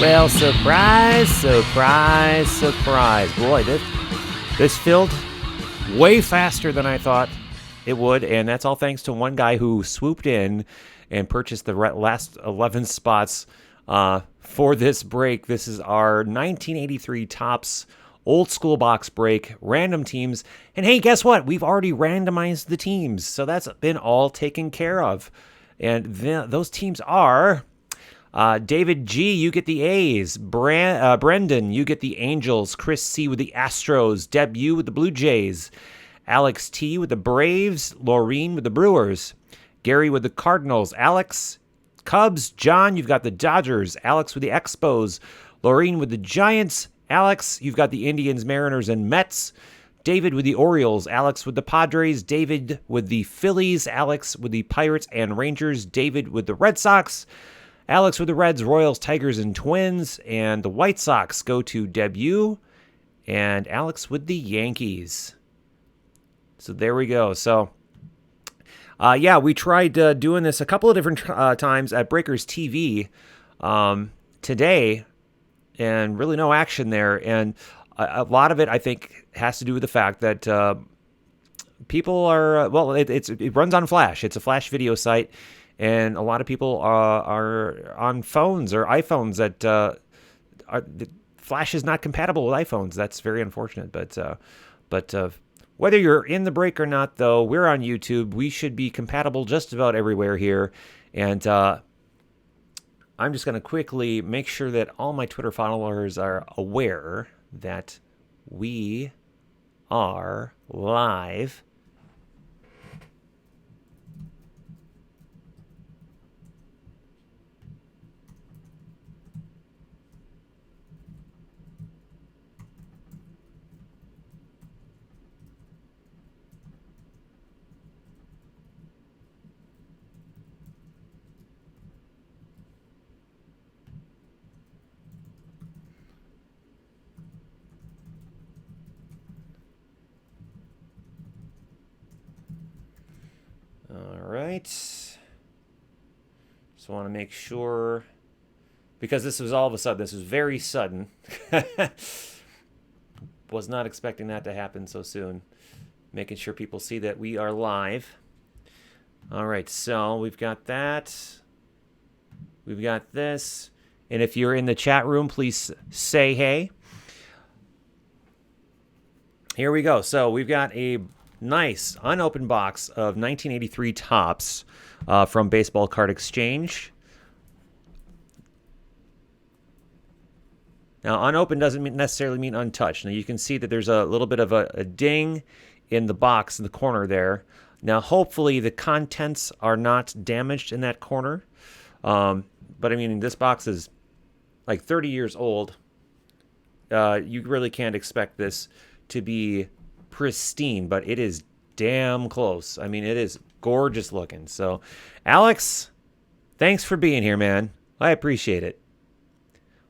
Well, surprise, surprise, surprise. Boy, this filled way faster than I thought it would, and that's all thanks to one guy who swooped in and purchased the last 11 spots for this break. This is our 1983 Topps old school box break, random teams. And hey, guess what? We've already randomized the teams, so that's been all taken care of. And those teams are... David G, you get the A's. Brendan, you get the Angels. Chris C with the Astros. Deb U with the Blue Jays. Alex T with the Braves. Laureen with the Brewers. Gary with the Cardinals. Alex, Cubs. John, you've got the Dodgers. Alex with the Expos. Laureen with the Giants. Alex, you've got the Indians, Mariners, and Mets. David with the Orioles. Alex with the Padres. David with the Phillies. Alex with the Pirates and Rangers. David with the Red Sox. Alex with the Reds, Royals, Tigers, and Twins. And the White Sox go to Debut. And Alex with the Yankees. So there we go. So, we tried doing this a couple of different times at Breakers TV today. And really no action there. And a lot of it, I think, has to do with the fact that people are, it runs on Flash. It's a Flash video site. And a lot of people are on phones or iPhones that Flash is not compatible with iPhones. That's very unfortunate. But whether you're in the break or not, though, we're on YouTube. We should be compatible just about everywhere here. And I'm just going to quickly make sure that all my Twitter followers are aware that we are live. All right. Just want to make sure, because this was all of a sudden, this was very sudden. Was not expecting that to happen so soon. Making sure people see that we are live. All right, so we've got that. We've got this. And if you're in the chat room, please say hey. Here we go. So we've got a nice unopened box of 1983 Topps from Baseball Card Exchange. Now, unopened doesn't necessarily mean untouched. Now, you can see that there's a little bit of a ding in the box in the corner there. Now, hopefully, the contents are not damaged in that corner. But, I mean, this box is like 30 years old. You really can't expect this to be pristine, but it is damn close. I mean, it is gorgeous looking. So, Alex, thanks for being here, man. I appreciate it.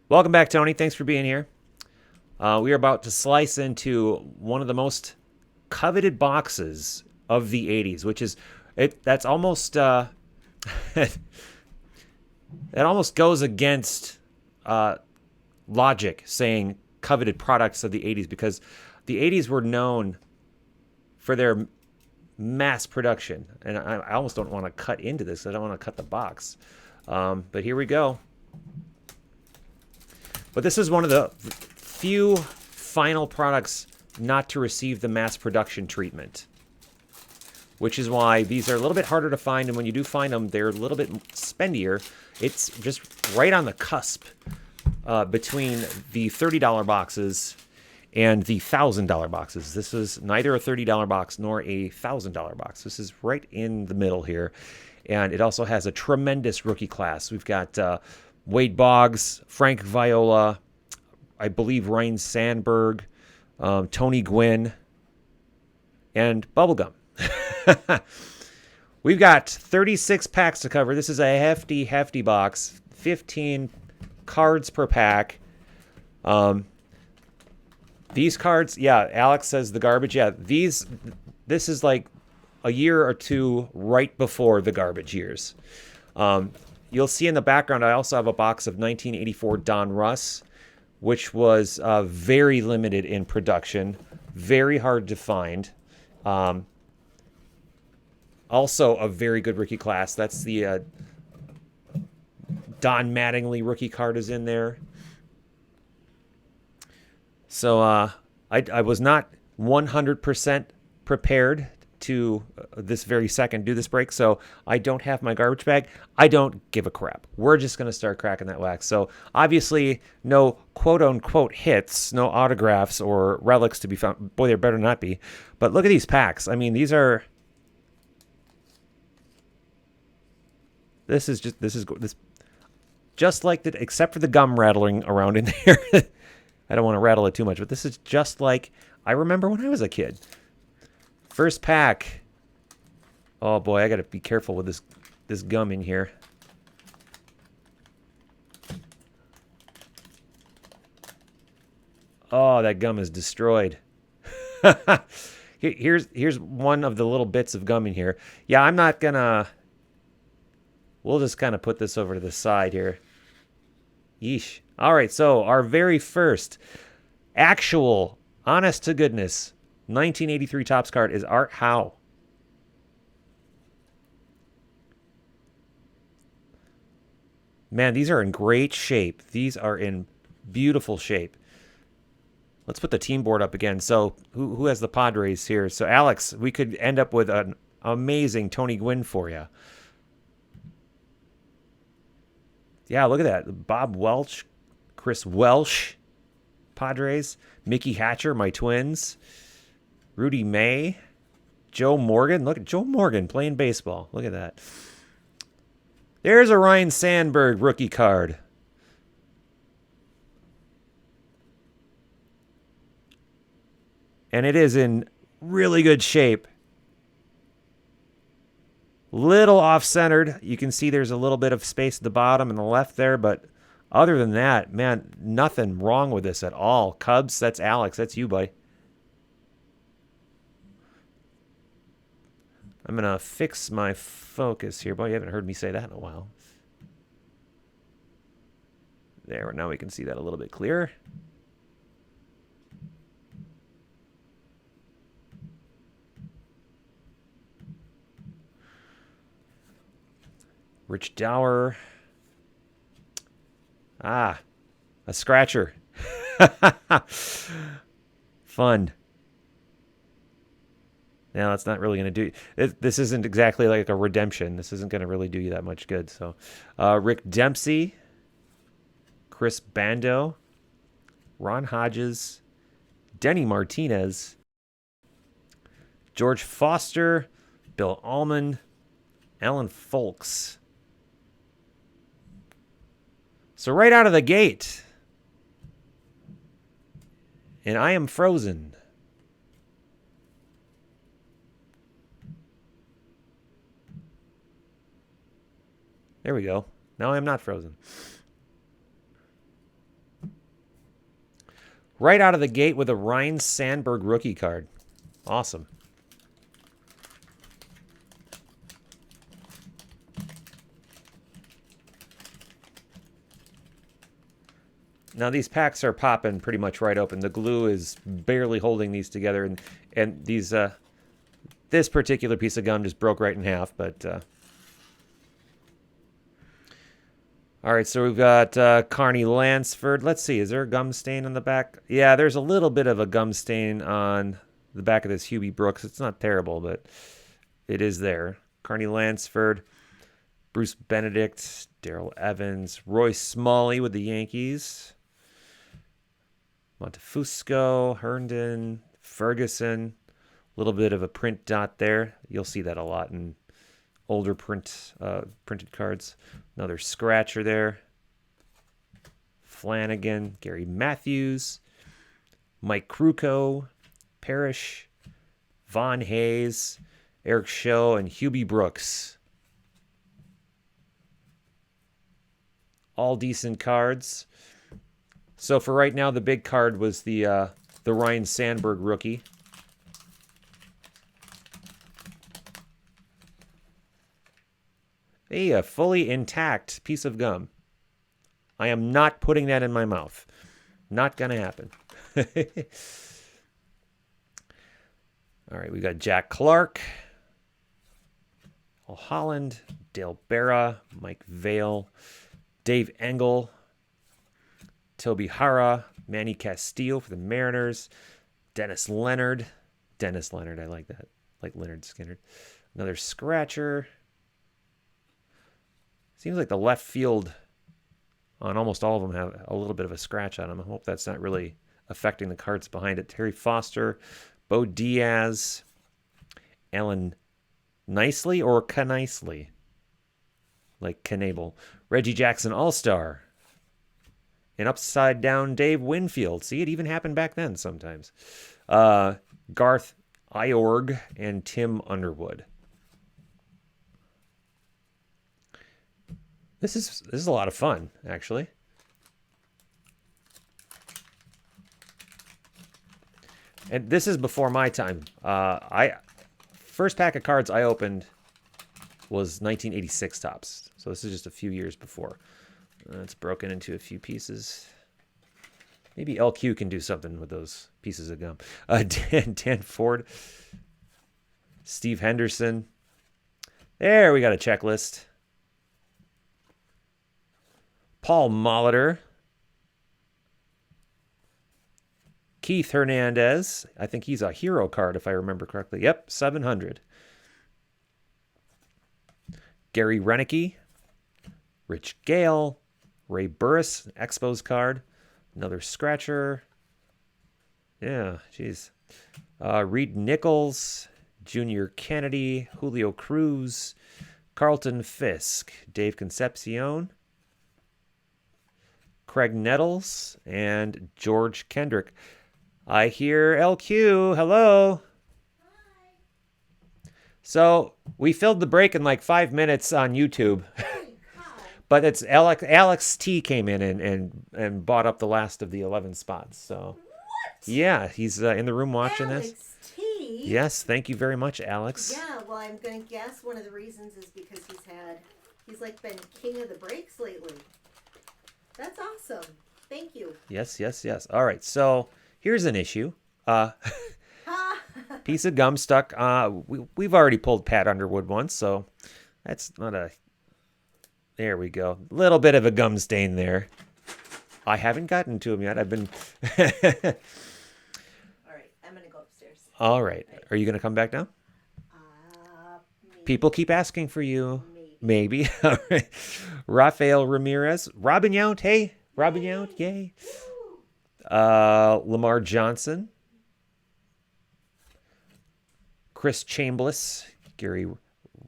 Welcome back, Tony. Thanks for being here. We are about to slice into one of the most coveted boxes of the 80s, which is that's almost that almost goes against logic saying coveted products of the 80s, because the 80s were known for their mass production. And I almost don't want to cut into this. I don't want to cut the box. But here we go. But this is one of the few final products not to receive the mass production treatment, which is why these are a little bit harder to find. And when you do find them, they're a little bit spendier. It's just right on the cusp between the $30 boxes and the $1,000 boxes. This is neither a $30 box nor a $1,000 box. This is right in the middle here. And it also has a tremendous rookie class. We've got Wade Boggs, Frank Viola, I believe Ryne Sandberg, Tony Gwynn, and Bubblegum. We've got 36 packs to cover. This is a hefty box. 15 cards per pack. These cards, yeah, Alex says the garbage. Yeah, this is like a year or two right before the garbage years. you'll see in the background, I also have a box of 1984 Don Russ, which was very limited in production, very hard to find. Also a very good rookie class. That's the Don Mattingly rookie card is in there. So I was not 100% prepared to this very second do this break, so I don't have my garbage bag. I don't give a crap. We're just going to start cracking that wax. So obviously no quote-unquote hits, no autographs or relics to be found. Boy, there better not be. But look at these packs. I mean, these are... This is just like the, except for the gum rattling around in there. I don't want to rattle it too much, but this is just like I remember when I was a kid. First pack. Oh boy, I got to be careful with this gum in here. Oh, that gum is destroyed. Here's one of the little bits of gum in here. Yeah, I'm not gonna... We'll just kind of put this over to the side here. Yeesh. All right, so our very first actual, honest to goodness, 1983 Topps card is Art Howe. Man, these are in great shape. These are in beautiful shape. Let's put the team board up again. So who has the Padres here? So Alex, we could end up with an amazing Tony Gwynn for you. Yeah, look at that. Bob Welch, Chris Welsh, Padres. Mickey Hatcher, my Twins. Rudy May. Joe Morgan. Look at Joe Morgan playing baseball. Look at that. There's a Ryne Sandberg rookie card. And it is in really good shape. Little off-centered. You can see there's a little bit of space at the bottom and the left there, but other than that, man, nothing wrong with this at all. Cubs, that's Alex. That's you, buddy. I'm going to fix my focus here. Boy, you haven't heard me say that in a while. There, now we can see that a little bit clearer. Rich Dower. Ah, a scratcher. Fun. Now, that's not really going to do... This isn't exactly like a redemption. This isn't going to really do you that much good. So, Rick Dempsey. Chris Bando. Ron Hodges. Denny Martinez. George Foster. Bill Allman. Alan Folks. So right out of the gate, and I am frozen. There we go. Now I am not frozen. Right out of the gate with a Ryne Sandberg rookie card. Awesome. Now these packs are popping pretty much right open. The glue is barely holding these together, and these this particular piece of gum just broke right in half. But all right, so we've got Carney Lansford. Let's see, is there a gum stain on the back? Yeah, there's a little bit of a gum stain on the back of this Hubie Brooks. It's not terrible, but it is there. Carney Lansford, Bruce Benedict, Darrell Evans, Roy Smalley with the Yankees. Montefusco, Herndon, Ferguson. A little bit of a print dot there. You'll see that a lot in older printed cards. Another scratcher there. Flanagan, Gary Matthews, Mike Krukow, Parrish, Von Hayes, Eric Show, and Hubie Brooks. All decent cards. So for right now, the big card was the Ryne Sandberg rookie. Hey, a fully intact piece of gum. I am not putting that in my mouth. Not going to happen. All right, we got Jack Clark, Al Holland, Dale Berra, Mike Vale, Dave Engel, Toby Hara, Manny Castillo for the Mariners, Dennis Leonard. Dennis Leonard, I like that. Like Leonard Skinner. Another scratcher. Seems like the left field on almost all of them have a little bit of a scratch on them. I hope that's not really affecting the cards behind it. Terry Foster, Bo Diaz, Alan Nicely or Canicely, like Knable, Reggie Jackson All-Star, and upside down Dave Winfield. See, it even happened back then sometimes. Garth Iorg and Tim Underwood. This is a lot of fun, actually. And this is before my time. First pack of cards I opened was 1986 Topps. So this is just a few years before. It's broken into a few pieces. Maybe LQ can do something with those pieces of gum. Dan Ford. Steve Henderson. There, we got a checklist. Paul Molitor. Keith Hernandez. I think he's a hero card, if I remember correctly. Yep, 700. Gary Renicky. Rich Gale. Ray Burris, Expos card. Another scratcher. Yeah, jeez. Reed Nichols. Junior Kennedy. Julio Cruz. Carlton Fisk. Dave Concepcion. Craig Nettles. And George Kendrick. I hear LQ. Hello. Hi. So we filled the break in like 5 minutes on YouTube. But it's Alex T came in and bought up the last of the 11 spots. So what? Yeah, he's in the room watching Alex this. T? Yes, thank you very much, Alex. Yeah, well, I'm going to guess one of the reasons is because he's like been king of the breaks lately. That's awesome. Thank you. Yes. All right, so here's an issue. Piece of gum stuck. We've already pulled Pat Underwood once, so that's not a... There we go. A little bit of a gum stain there. I haven't gotten to him yet. I've been... All right, I'm going to go upstairs. All right. Are you going to come back now? Maybe. People keep asking for you. Maybe. All right. Rafael Ramirez. Robin Yount. Hey, Robin Yount. Yay. Lamar Johnson. Chris Chambliss. Gary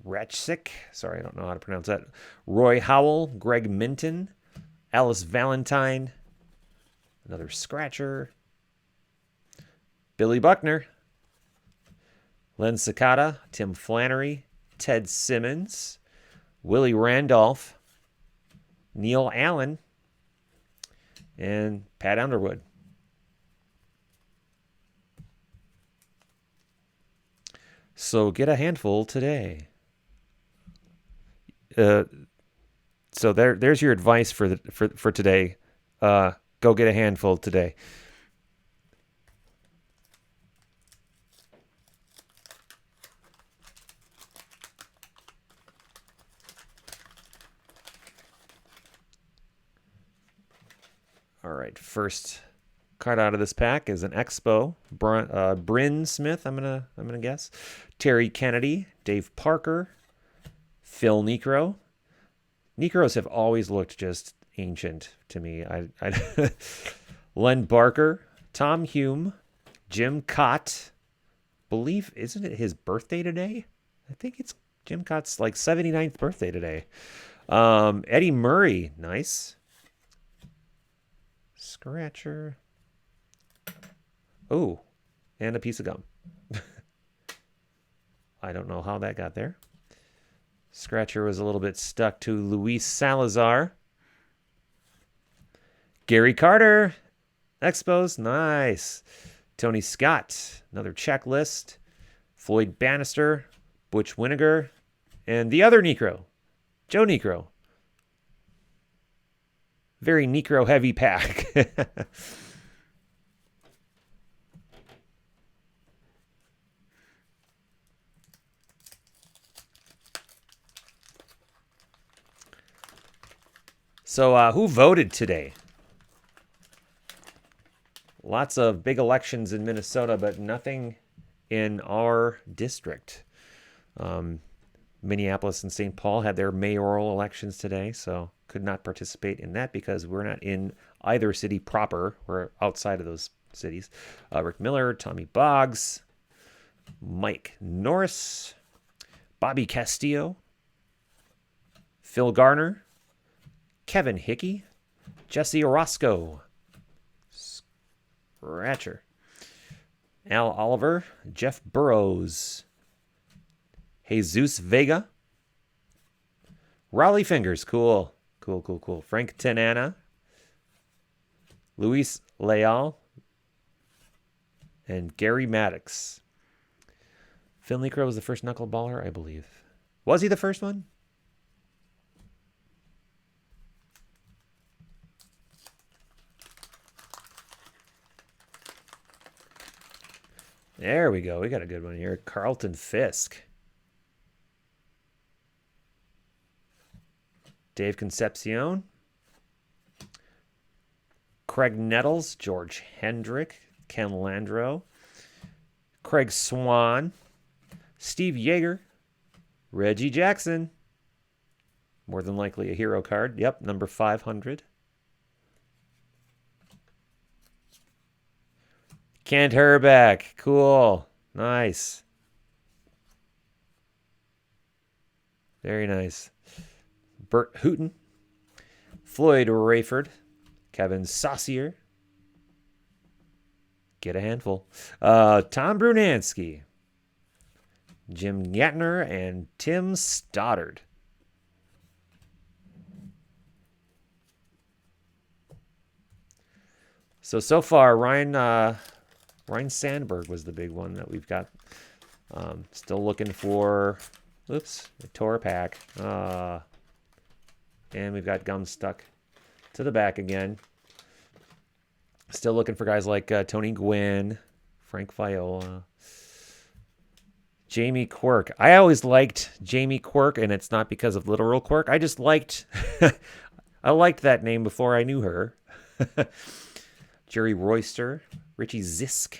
Ratchsick. Sorry, I don't know how to pronounce that. Roy Howell. Greg Minton. Alice Valentine. Another scratcher. Billy Buckner. Len Sakata. Tim Flannery. Ted Simmons. Willie Randolph. Neil Allen. And Pat Underwood. So get a handful today. So there's your advice for today. Go get a handful today. All right, first card out of this pack is an Expo. Bryn Smith, I'm gonna guess. Terry Kennedy, Dave Parker, Phil Niekro. Niekros have always looked just ancient to me. Len Barker, Tom Hume, Jim Cott. Believe, isn't it his birthday today? I think it's Jim Cott's like 79th birthday today. Eddie Murray, nice. Scratcher. Oh, and a piece of gum. I don't know how that got there. Scratcher was a little bit stuck to Luis Salazar. Gary Carter. Expos. Nice. Tony Scott. Another checklist. Floyd Bannister. Butch Winnegar. And the other Necro. Joe Niekro. Very Niekro heavy pack. So who voted today? Lots of big elections in Minnesota, but nothing in our district. Minneapolis and St. Paul had their mayoral elections today, so could not participate in that because we're not in either city proper. We're outside of those cities. Rick Miller, Tommy Boggs, Mike Norris, Bobby Castillo, Phil Garner, Kevin Hickey, Jesse Orozco, Scratcher, Al Oliver, Jeff Burrows, Jesus Vega, Raleigh Fingers, cool. Frank Tanana, Luis Leal, and Gary Maddox. Phil Niekro was the first knuckleballer, I believe. Was he the first one? There we go. We got a good one here. Carlton Fisk. Dave Concepcion. Craig Nettles. George Hendrick. Ken Landreau. Craig Swan. Steve Yeager. Reggie Jackson. More than likely a hero card. Yep, number 500. Kent Herbeck. Cool. Nice. Very nice. Bert Hooton. Floyd Rayford. Kevin Saucier. Get a handful. Tom Brunansky. Jim Gatner and Tim Stoddard. So far, Ryan Sandberg was the big one that we've got. Still looking for... Oops, I tore a pack. And we've got gum stuck to the back again. Still looking for guys like Tony Gwynn, Frank Viola, Jamie Quirk. I always liked Jamie Quirk, and it's not because of literal quirk. I just liked... I liked that name before I knew her. Jerry Royster, Richie Zisk,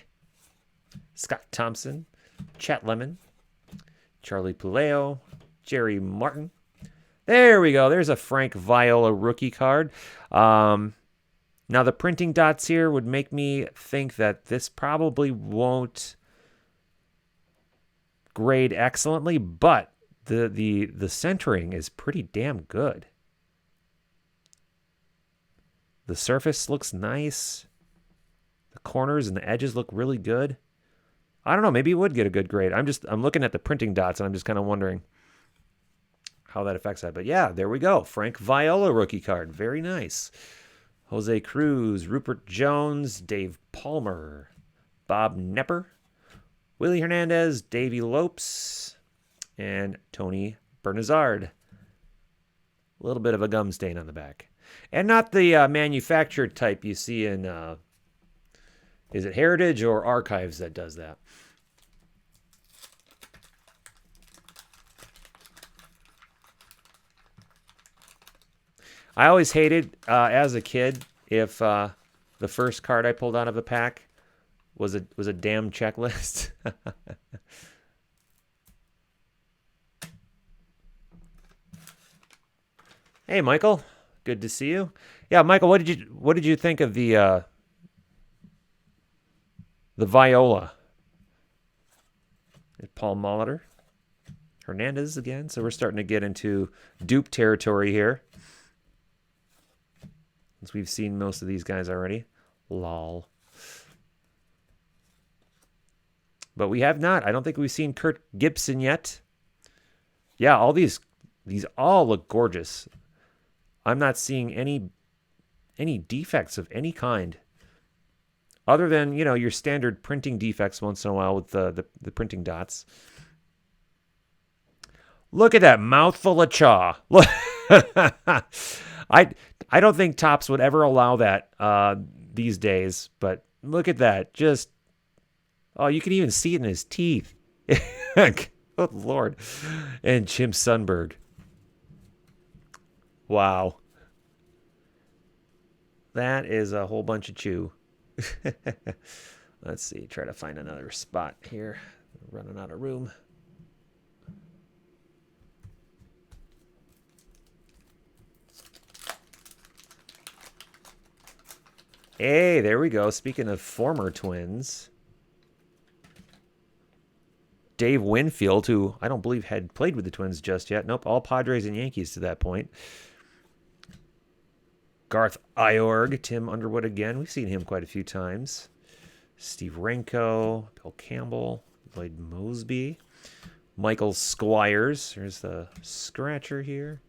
Scott Thompson, Chet Lemon, Charlie Puleo, Jerry Martin. There we go. There's a Frank Viola rookie card. Now, the printing dots here would make me think that this probably won't grade excellently, but the centering is pretty damn good. The surface looks nice. The corners and the edges look really good. I don't know. Maybe it would get a good grade. I'm looking at the printing dots, and I'm just kind of wondering how that affects that. But yeah, there we go. Frank Viola rookie card. Very nice. Jose Cruz, Rupert Jones, Dave Palmer, Bob Nepper, Willie Hernandez, Davey Lopes, and Tony Bernazard. A little bit of a gum stain on the back. And not the manufactured type you see in, is it Heritage or Archives that does that? I always hated, as a kid, if the first card I pulled out of a pack was a damn checklist. Hey, Michael. Good to see you. Yeah, Michael, what did you think of the Viola? Paul Molitor, Hernandez again. So we're starting to get into dupe territory here, since we've seen most of these guys already. Lol. But we have not. I don't think we've seen Kurt Gibson yet. Yeah, all these all look gorgeous. I'm not seeing any defects of any kind, other than, your standard printing defects once in a while with the printing dots. Look at that mouthful of chaw. Look, I I don't think Topps would ever allow that these days. But look at that. Just oh, you can even see it in his teeth. Good Lord. And Jim Sundberg. Wow. That is a whole bunch of chew. Let's see. Try to find another spot here. Running out of room. Hey, there we go. Speaking of former Twins. Dave Winfield, who I don't believe had played with the Twins just yet. Nope, all Padres and Yankees to that point. Garth Iorg, Tim Underwood again. We've seen him quite a few times. Steve Renko, Bill Campbell, Lloyd Mosby, Michael Squires. There's the scratcher here.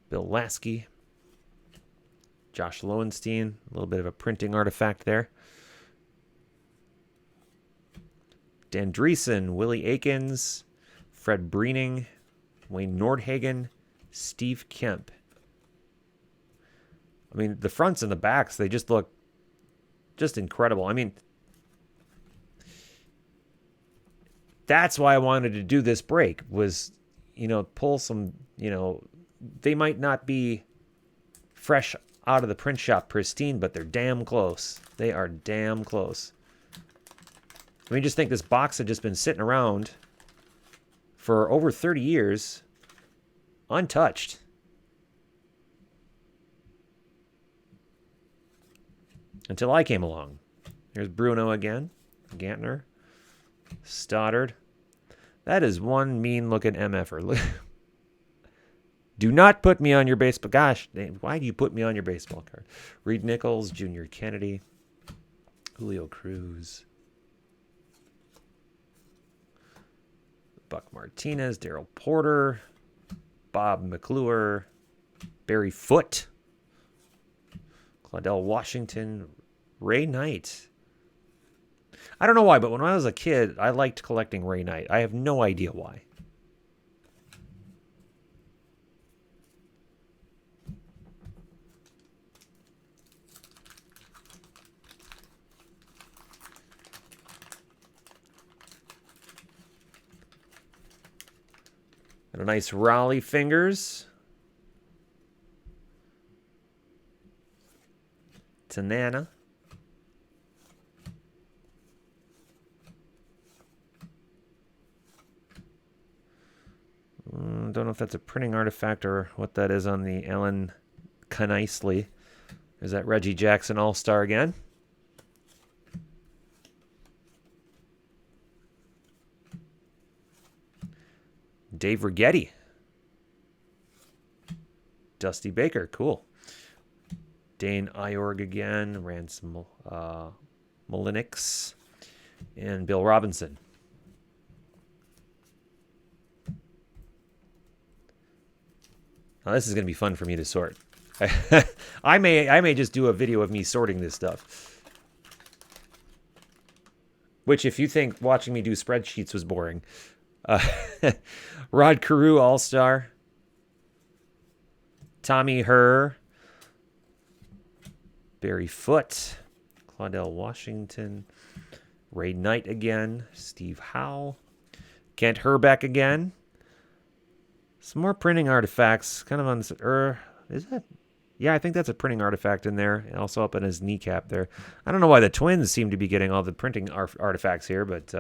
Bill Lasky, Josh Lowenstein. A little bit of a printing artifact there. Dan Dreesen, Willie Aikens, Fred Breening, Wayne Nordhagen, Steve Kemp. I mean, the fronts and the backs, they just look just incredible. I mean, that's why I wanted to do this break was, pull some, they might not be fresh out of the print shop pristine, but they're damn close. They are damn close. I mean, just think this box had just been sitting around for over 30 years, untouched. Until I came along. Here's Bruno again, Gantner, Stoddard. That is one mean-looking MFer. Do not put me on your baseball. Gosh, why do you put me on your baseball card? Reed Nichols, Junior Kennedy, Julio Cruz. Buck Martinez, Darryl Porter, Bob McClure, Barry Foote, Claudell Washington, Ray Knight. I don't know why, but when I was a kid, I liked collecting Ray Knight. I have no idea why. And a nice Raleigh Fingers. Tanana. Don't know if that's a printing artifact or what that is on the Ellen Kanisley. Is that Reggie Jackson All-Star again? Dave Righetti. Dusty Baker, cool. Dane Iorg again, Ransom Molinix, and Bill Robinson. Now this is going to be fun for me to sort. I may just do a video of me sorting this stuff. Which, if you think watching me do spreadsheets was boring, Rod Carew All-Star, Tommy Herr, Barry Foote, Claudell Washington, Ray Knight again, Steve Howe, Kent Herbeck again. Some more printing artifacts, kind of on this. Is that? Yeah, I think that's a printing artifact in there, and also up in his kneecap there. I don't know why the Twins seem to be getting all the printing artifacts here, but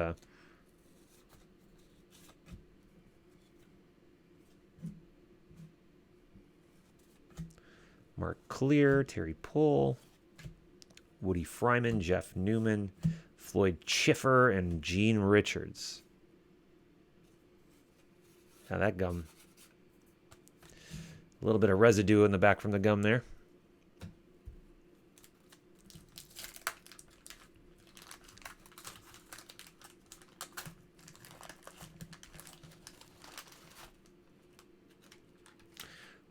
Mark Clear, Terry Poole, Woody Fryman, Jeff Newman, Floyd Schiffer, and Gene Richards. Now that gum. A little bit of residue in the back from the gum there.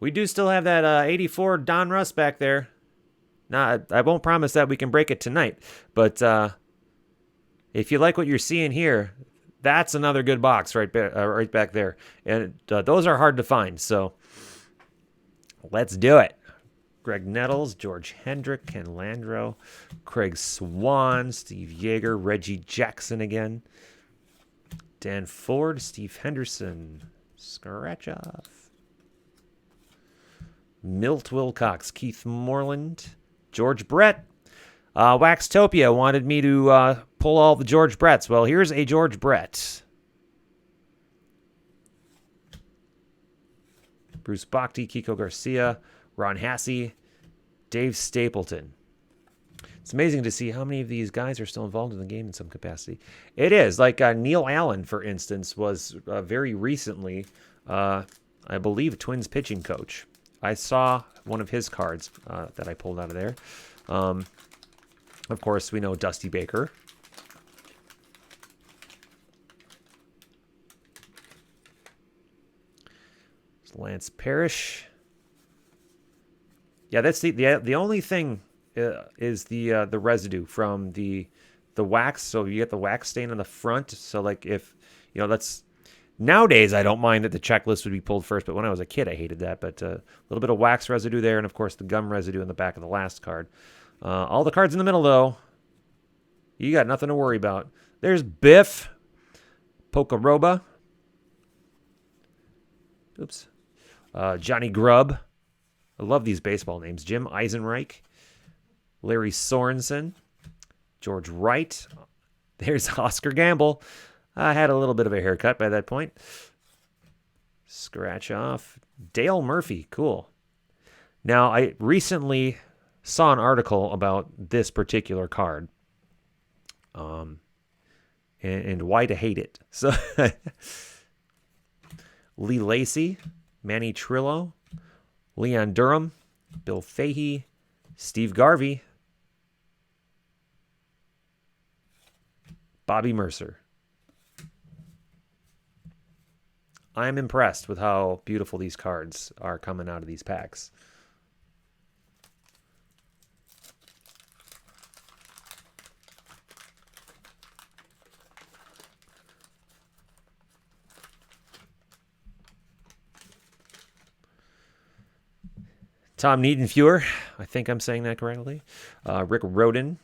We do still have that 84 Don Russ back there. Now, I won't promise that we can break it tonight, but if you like what you're seeing here, That's another good box right back there. And those are hard to find. So let's do it. Greg Nettles, George Hendrick, Ken Landreau, Craig Swan, Steve Yeager, Reggie Jackson again, Dan Ford, Steve Henderson, Scratch Off, Milt Wilcox, Keith Moreland, George Brett. Waxtopia wanted me to pull all the George Bretts. Well, here's a George Brett. Bruce Bhakti, Kiko Garcia, Ron Hassey, Dave Stapleton. It's amazing to see how many of these guys are still involved in the game in some capacity. It is. Like Neil Allen, for instance, was very recently, I believe, Twins pitching coach. I saw one of his cards that I pulled out of there. Of course, we know Dusty Baker. Lance Parrish. Yeah, that's the only thing is the residue from the wax. So you get the wax stain on the front. So like if that's nowadays I don't mind that the checklist would be pulled first, but when I was a kid I hated that. But a little bit of wax residue there, and of course the gum residue in the back of the last card. All the cards in the middle though, you got nothing to worry about. There's Biff Pocoroba. Oops. Johnny Grubb. I love these baseball names. Jim Eisenreich. Larry Sorensen. George Wright. There's Oscar Gamble. I had a little bit of a haircut by that point. Scratch off. Dale Murphy. Cool. Now, I recently saw an article about this particular card. And why to hate it. So, Lee Lacy. Manny Trillo, Leon Durham, Bill Fahey, Steve Garvey, Bobby Mercer. I'm impressed with how beautiful these cards are coming out of these packs. Tom Niedenfuer, I think I'm saying that correctly. Rick Roden,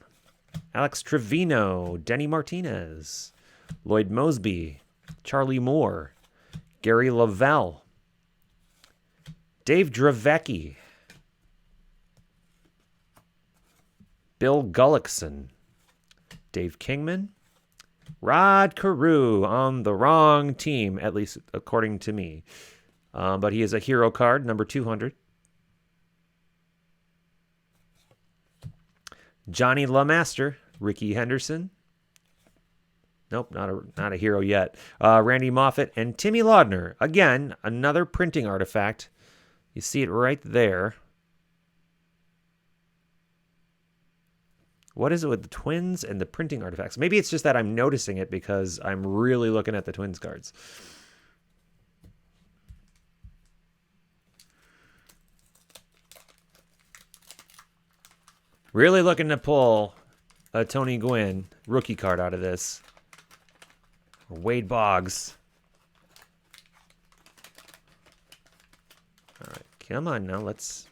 Alex Trevino, Denny Martinez, Lloyd Mosby, Charlie Moore, Gary Lavelle, Dave Dravecki, Bill Gullickson, Dave Kingman, Rod Carew on the wrong team, at least according to me. But he is a hero card, number 200. Johnny LaMaster, Ricky Henderson. Nope, not a hero yet. Randy Moffat and Timmy Laudner. Again, another printing artifact. You see it right there. What is it with the Twins and the printing artifacts? Maybe it's just that I'm noticing it because I'm really looking at the Twins cards. Really looking to pull a Tony Gwynn rookie card out of this. Or Wade Boggs. All right, come on now. Let's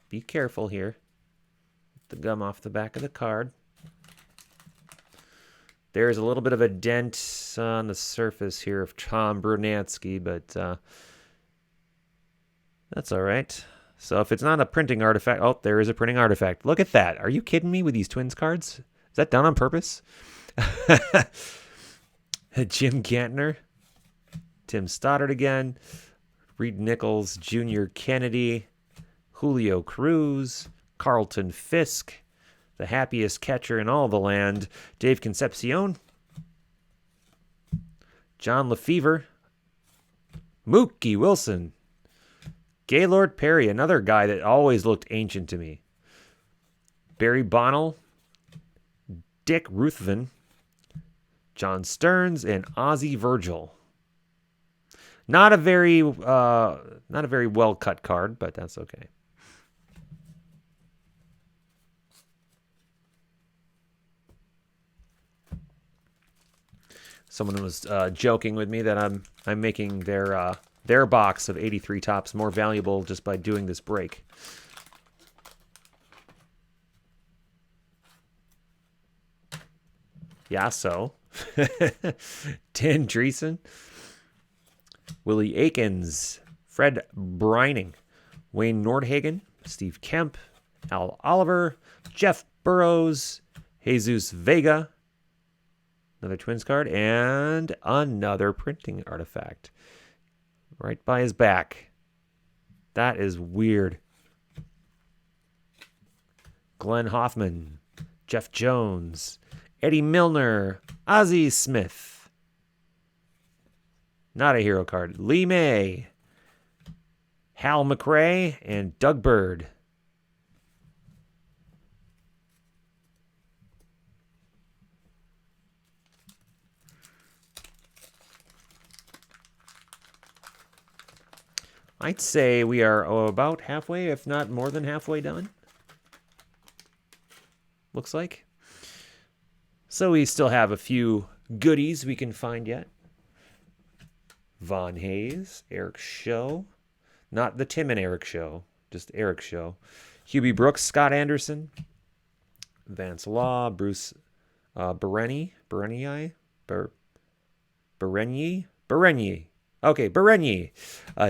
be careful here. Get the gum off the back of the card. There's a little bit of a dent on the surface here of Tom Brunansky, but that's all right. So if it's not a printing artifact... Oh, there is a printing artifact. Look at that. Are you kidding me with these Twins cards? Is that done on purpose? Jim Gantner. Tim Stoddard again. Reed Nichols, Junior Kennedy. Julio Cruz. Carlton Fisk. The happiest catcher in all the land. Dave Concepcion. John Lefevre. Mookie Wilson. Gaylord Perry, another guy that always looked ancient to me. Barry Bonnell, Dick Ruthven, John Stearns, and Ozzie Virgil. Not a very well cut card, but that's okay. Someone was joking with me that I'm making their box of 83 Topps more valuable just by doing this break. Yeah, so. Dan Dreesen, Willie Aikens, Fred Brining, Wayne Nordhagen, Steve Kemp, Al Oliver, Jeff Burrows, Jesus Vega, another Twins card, and another printing artifact right by his back. That is weird. Glenn Hoffman, Jeff Jones, Eddie Milner, Ozzie Smith. Not a hero card. Lee May, Hal McRae, and Doug Bird. I'd say we are about halfway, if not more than halfway done. Looks like. So we still have a few goodies we can find yet. Von Hayes, Eric Show. Not the Tim and Eric Show, just Eric Show. Hubie Brooks, Scott Anderson. Vance Law, Bruce Bereni. Okay, Berenier.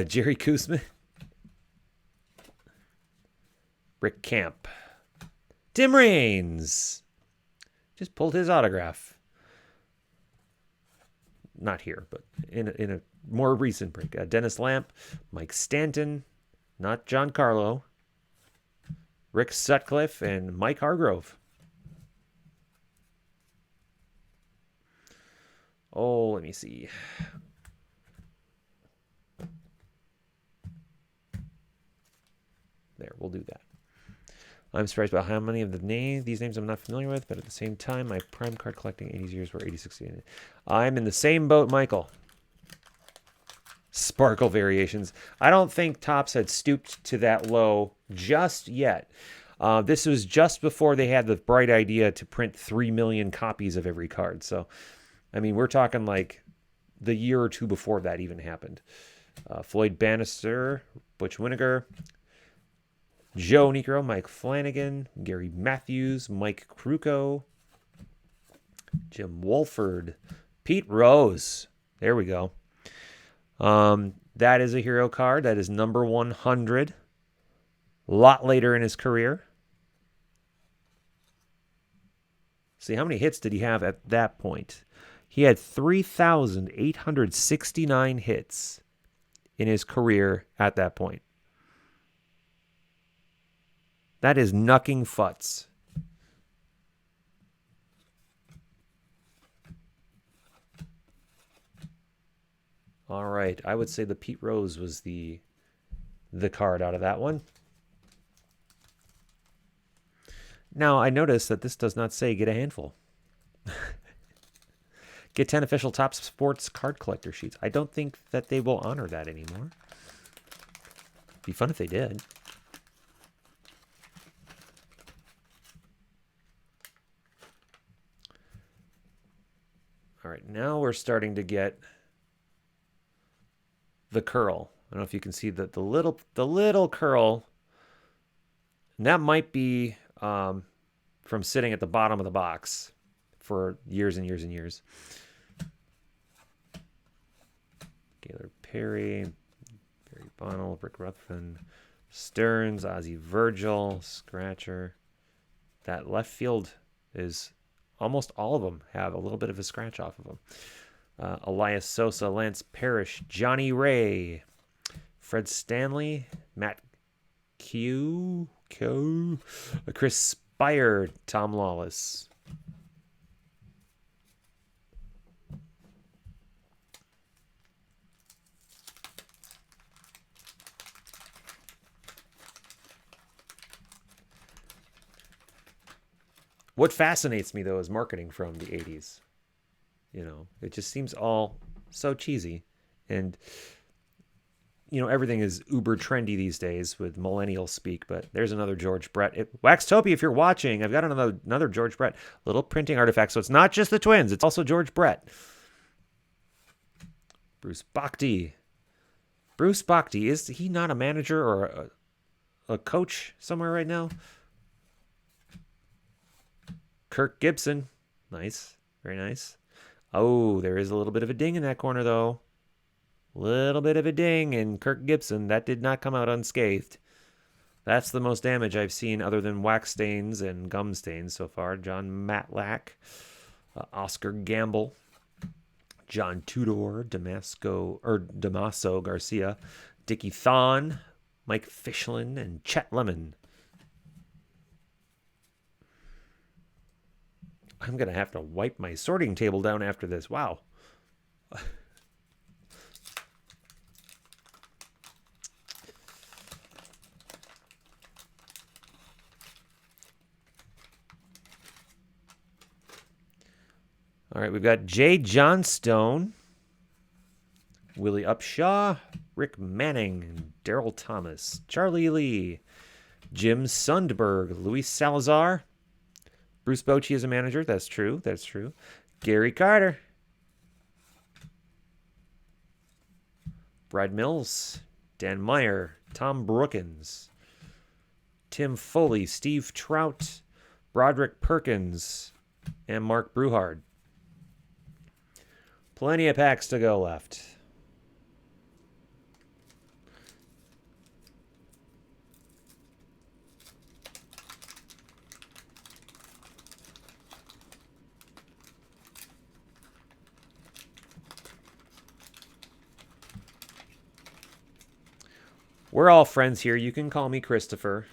Jerry Koosman. Rick Camp. Tim Raines. Just pulled his autograph. Not here, but in a more recent break. Dennis Lamp. Mike Stanton. Not John Carlo. Rick Sutcliffe and Mike Hargrove. Oh, let me see. There, we'll do that. I'm surprised by how many of these names I'm not familiar with, but at the same time, my prime card collecting 80s years were 86. I'm in the same boat, Michael. Sparkle variations. I don't think Topps had stooped to that low just yet. This was just before they had the bright idea to print 3 million copies of every card. So, I mean, we're talking like the year or two before that even happened. Floyd Bannister, Butch Winnegar, Joe Niekro, Mike Flanagan, Gary Matthews, Mike Krukow, Jim Wolford, Pete Rose. There we go. That is a hero card. That is number 100. A lot later in his career. See, how many hits did he have at that point? He had 3,869 hits in his career at that point. That is knucking futs. All right, I would say the Pete Rose was the card out of that one. Now, I notice that this does not say get a handful. Get 10 official Topps Sports card collector sheets. I don't think that they will honor that anymore. It'd be fun if they did. All right, now we're starting to get the curl. I don't know if you can see the little curl. And that might be from sitting at the bottom of the box for years and years and years. Gaylord Perry, Barry Bonnell, Rick Ruthven, Stearns, Ozzie Virgil, Scratcher. That left field is almost all of them have a little bit of a scratch off of them. Elias Sosa, Lance Parrish, Johnny Ray, Fred Stanley, Matt Q, Chris Spire, Tom Lawless. What fascinates me, though, is marketing from the 80s. You know, it just seems all so cheesy. And, you know, everything is uber trendy these days with millennial speak. But there's another George Brett. Waxtopia, if you're watching, I've got another George Brett little printing artifact. So it's not just the Twins. It's also George Brett. Bruce Bhakti. Bruce Bhakti, is he not a manager or a coach somewhere right now? Kirk Gibson. Nice. Very nice. Oh, there is a little bit of a ding in that corner, though. Little bit of a ding in Kirk Gibson. That did not come out unscathed. That's the most damage I've seen other than wax stains and gum stains so far. John Matlack, Oscar Gamble, John Tudor, Damaso Garcia, Dickie Thon, Mike Fishlin, and Chet Lemon. I'm going to have to wipe my sorting table down after this. Wow. All right, we've got Jay Johnstone, Willie Upshaw, Rick Manning, and Daryl Thomas, Charlie Lee, Jim Sundberg, Luis Salazar, Bruce Bochy is a manager. That's true. That's true. Gary Carter, Brad Mills, Dan Meyer, Tom Brookins, Tim Foley, Steve Trout, Broderick Perkins, and Mark Bruhard. Plenty of packs to go left. We're all friends here. You can call me Christopher.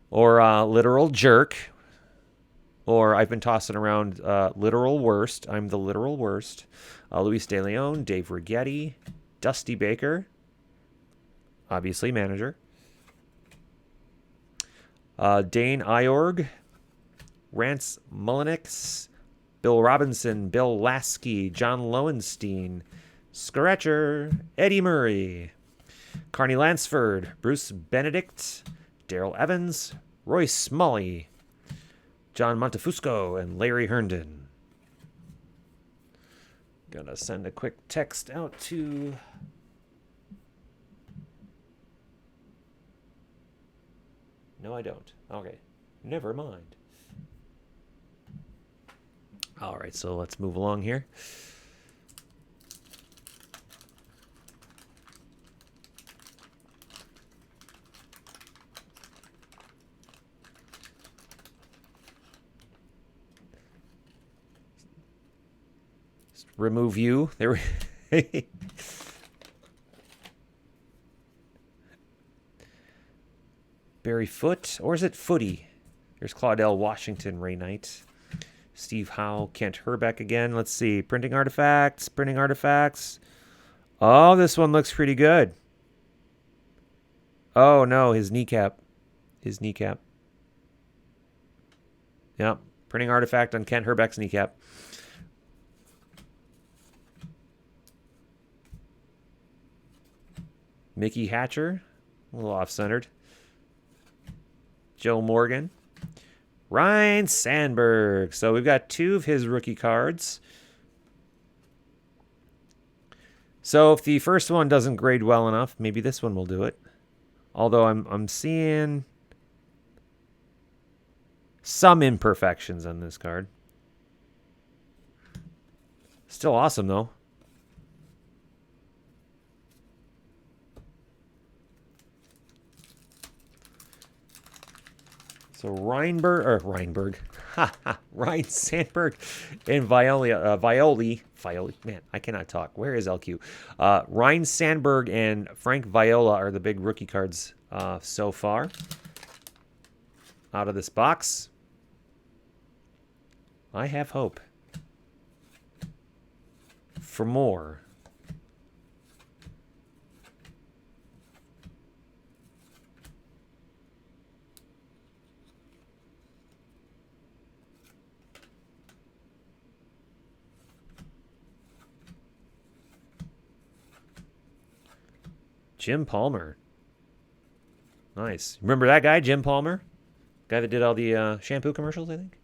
Or Literal Jerk. Or I've been tossing around Literal Worst. I'm the Literal Worst. Luis De Leon, Dave Righetti, Dusty Baker. Obviously, manager. Dane Iorg, Rance Mullenix, Bill Robinson, Bill Lasky, John Lowenstein, Scratcher, Eddie Murray, Carney Lansford, Bruce Benedict, Daryl Evans, Roy Smalley, John Montefusco, and Larry Herndon. Gonna send a quick text out to No, I don't. Okay. Never mind. All right, so let's move along here. Just remove you. There we Barry Foote, or is it Footy? There's Claudell Washington, Ray Knight, Steve Howe, Kent Herbeck again. Let's see. Printing artifacts, printing artifacts. Oh, this one looks pretty good. Oh, no, his kneecap. His kneecap. Yep, printing artifact on Kent Herbeck's kneecap. Mickey Hatcher, a little off-centered. Joe Morgan. Ryan Sandberg. So we've got two of his rookie cards. So if the first one doesn't grade well enough, maybe this one will do it. Although I'm seeing some imperfections on this card. Still awesome though. So Ryan Sandberg and Violi. Man, I cannot talk. Where is LQ? Ryan Sandberg and Frank Viola are the big rookie cards so far out of this box. I have hope for more. Jim Palmer. Nice. Remember that guy, Jim Palmer? Guy that did all the shampoo commercials, I think?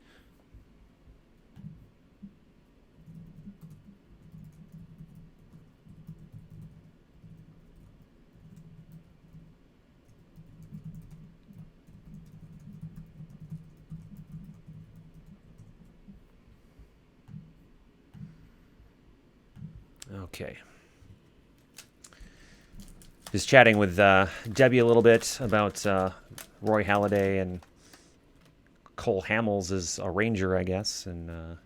Okay. Just chatting with Debbie a little bit about Roy Halladay, and Cole Hamels is a Ranger, I guess, and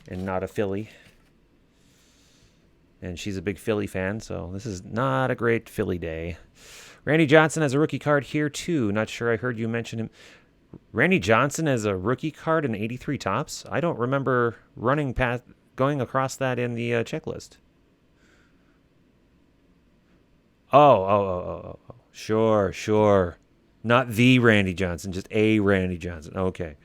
not a Philly. And she's a big Philly fan, so this is not a great Philly day. Randy Johnson has a rookie card here, too. Not sure I heard you mention him. Randy Johnson has a rookie card in 83 Topps? I don't remember going across that in the checklist. Oh. Sure. Not the Randy Johnson, just a Randy Johnson. Okay.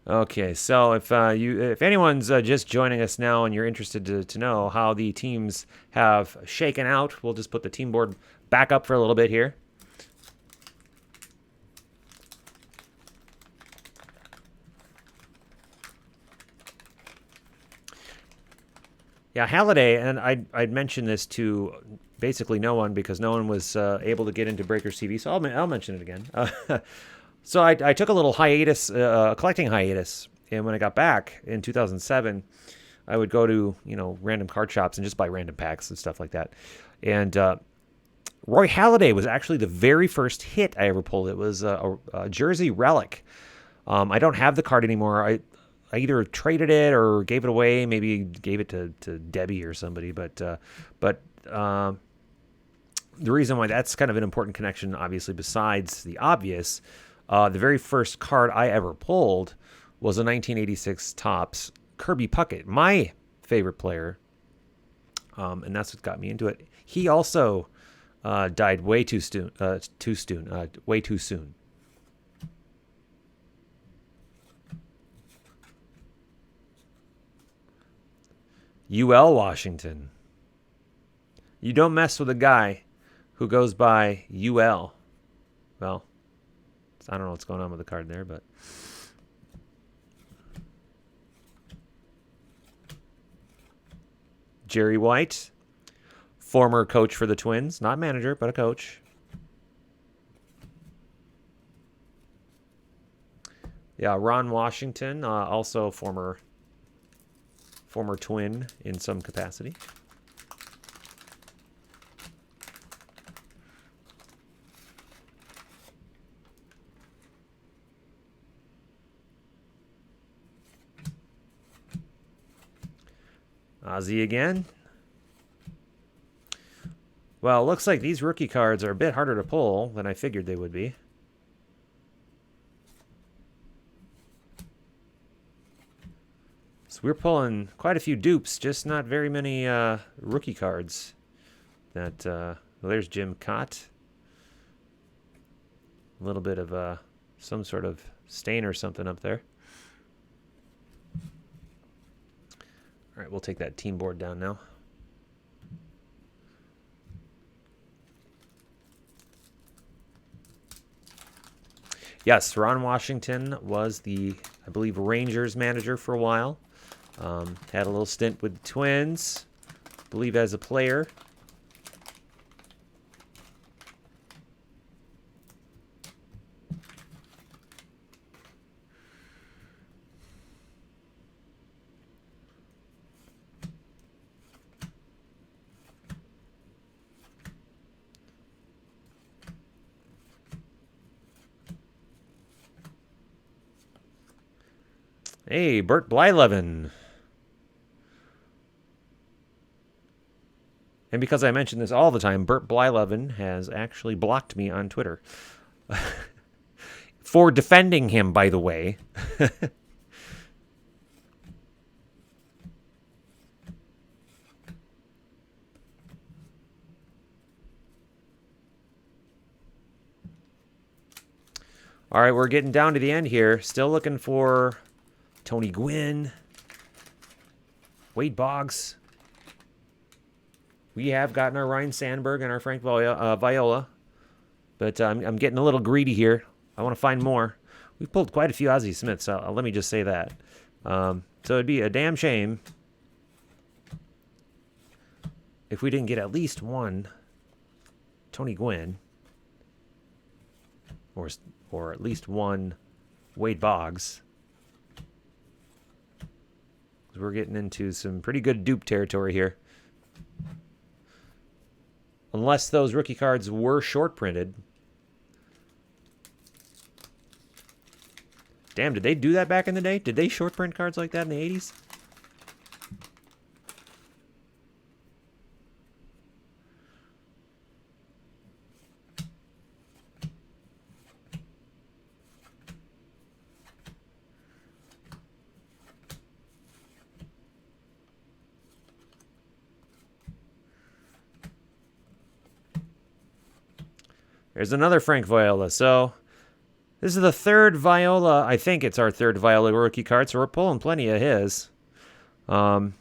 Okay, so if anyone's just joining us now and you're interested to know how the teams have shaken out, we'll just put the team board back up for a little bit here. Yeah, Halladay, and I'd mentioned this to basically no one because no one was able to get into Breakers TV, so I'll mention it again. So I took a little hiatus, collecting hiatus, and when I got back in 2007, I would go to random card shops and just buy random packs and stuff like that. And Roy Halladay was actually the very first hit I ever pulled. It was a Jersey Relic. I don't have the card anymore. I either traded it or gave it away. Maybe gave it to Debbie or somebody. But the reason why that's kind of an important connection, obviously, besides the obvious. The very first card I ever pulled was a 1986 Topps Kirby Puckett, my favorite player, and that's what got me into it. He also died way too soon. Way too soon. UL Washington. You don't mess with a guy who goes by UL. Well, I don't know what's going on with the card there, but Jerry White, former coach for the Twins, not manager, but a coach. Yeah, Ron Washington, also former Twin in some capacity. Ozzy again. Well, it looks like these rookie cards are a bit harder to pull than I figured they would be. So we're pulling quite a few dupes, just not very many rookie cards. Well, there's Jim Cott. A little bit of some sort of stain or something up there. All right, we'll take that team board down now. Yes, Ron Washington was the, I believe, Rangers manager for a while. Had a little stint with the Twins, I believe, as a player. Hey, Bert Blyleven. And because I mention this all the time, Bert Blyleven has actually blocked me on Twitter. For defending him, by the way. All right, we're getting down to the end here. Still looking for Tony Gwynn, Wade Boggs. We have gotten our Ryan Sandberg and our Frank Viola, but I'm getting a little greedy here. I want to find more. We've pulled quite a few Ozzie Smiths, so let me just say that. So it'd be a damn shame if we didn't get at least one Tony Gwynn, or at least one Wade Boggs. We're getting into some pretty good dupe territory here. Unless those rookie cards were short printed. Damn, did they do that back in the day? Did they short print cards like that in the 80s? There's another Frank Viola. So this is the third Viola. I think it's our third Viola rookie card, so we're pulling plenty of his. More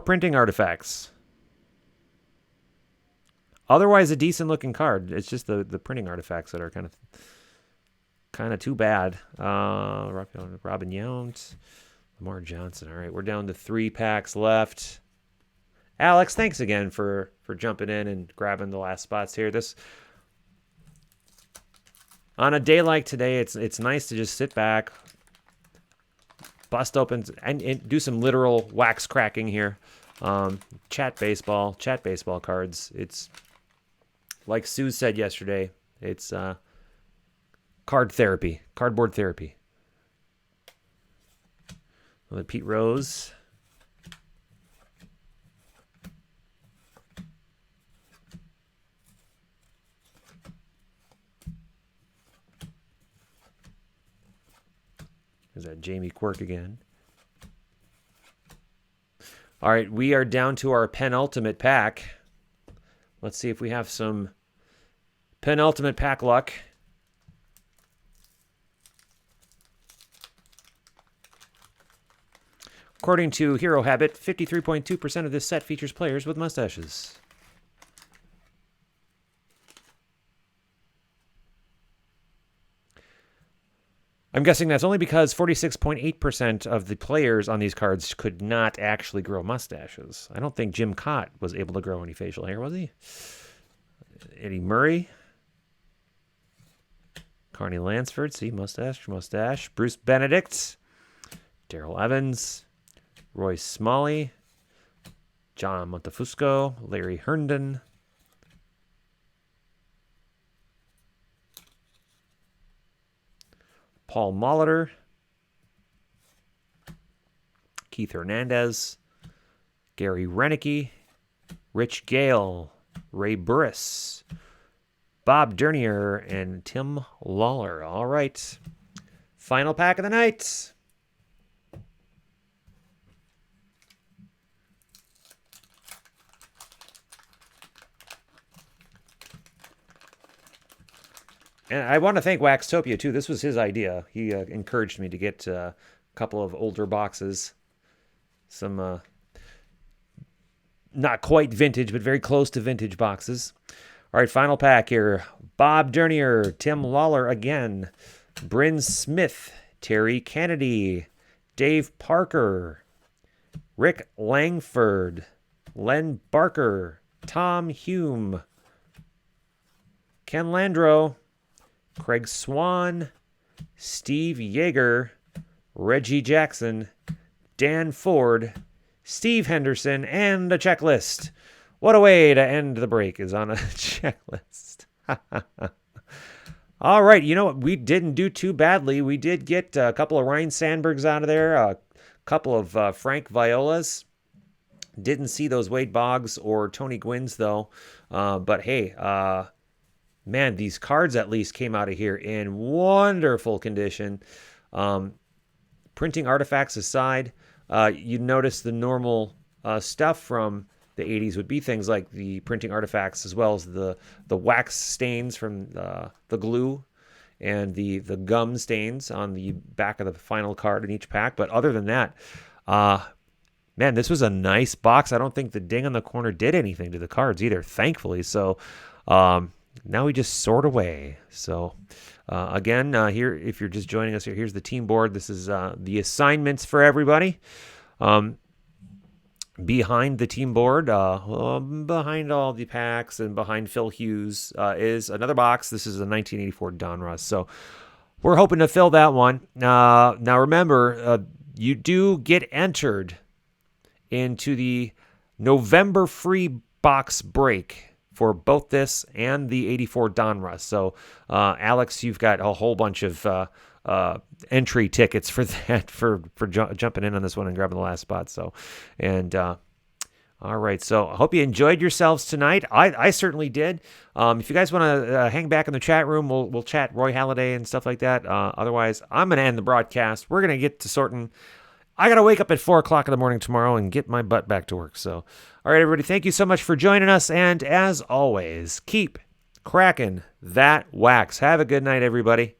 printing artifacts. Otherwise, a decent looking card. It's just the printing artifacts that are kind of too bad. Robin Yount, Lamar Johnson. All right, we're down to 3 packs left. Alex, thanks again for jumping in and grabbing the last spots here. On a day like today, it's nice to just sit back, bust open, and do some literal wax cracking here. Chat baseball cards. It's like Sue said yesterday. It's cardboard therapy. Pete Rose. There's that Jamie Quirk again. All right, we are down to our penultimate pack. Let's see if we have some penultimate pack luck. According to Hero Habit, 53.2% of this set features players with mustaches. I'm guessing that's only because 46.8% of the players on these cards could not actually grow mustaches. I don't think Jim Cott was able to grow any facial hair, was he? Eddie Murray. Carney Lansford, see, mustache. Bruce Benedict. Darrell Evans. Roy Smalley. John Montefusco. Larry Herndon. Paul Molitor, Keith Hernandez, Gary Renicky, Rich Gale, Ray Burris, Bob Dernier, and Tim Lawler. All right. Final pack of the night. And I want to thank Waxtopia, too. This was his idea. He encouraged me to get a couple of older boxes. Some not quite vintage, but very close to vintage boxes. All right, final pack here. Bob Dernier, Tim Lawler again. Bryn Smith, Terry Kennedy, Dave Parker, Rick Langford, Len Barker, Tom Hume, Ken Landro, Craig Swan, Steve Yeager, Reggie Jackson, Dan Ford, Steve Henderson, and a checklist. What a way to end the break is on a checklist. All right, you know what? We didn't do too badly. We did get a couple of Ryan Sandbergs out of there, a couple of Frank Violas. Didn't see those Wade Boggs or Tony Gwynns, though. But hey, man, these cards at least came out of here in wonderful condition. Printing artifacts aside, you notice the normal stuff from the 80s would be things like the printing artifacts as well as the wax stains from the glue and the gum stains on the back of the final card in each pack. But other than that, man, this was a nice box. I don't think the ding on the corner did anything to the cards either, thankfully. So, now we just sort away. So again, here, if you're just joining us here, here's the team board. This is the assignments for everybody. Behind the team board, behind all the packs and behind Phil Hughes is another box. This is a 1984 Donruss. So we're hoping to fill that one. Now remember, you do get entered into the November free box break for both this and the 84 Donruss. So, Alex, you've got a whole bunch of entry tickets for that, for jumping in on this one and grabbing the last spot. So, and all right. So I hope you enjoyed yourselves tonight. I certainly did. If you guys want to hang back in the chat room, we'll chat Roy Halladay and stuff like that. Otherwise, I'm going to end the broadcast. We're going to get to sorting. I got to wake up at 4 o'clock in the morning tomorrow and get my butt back to work. So, all right, everybody, thank you so much for joining us. And as always, keep cracking that wax. Have a good night, everybody.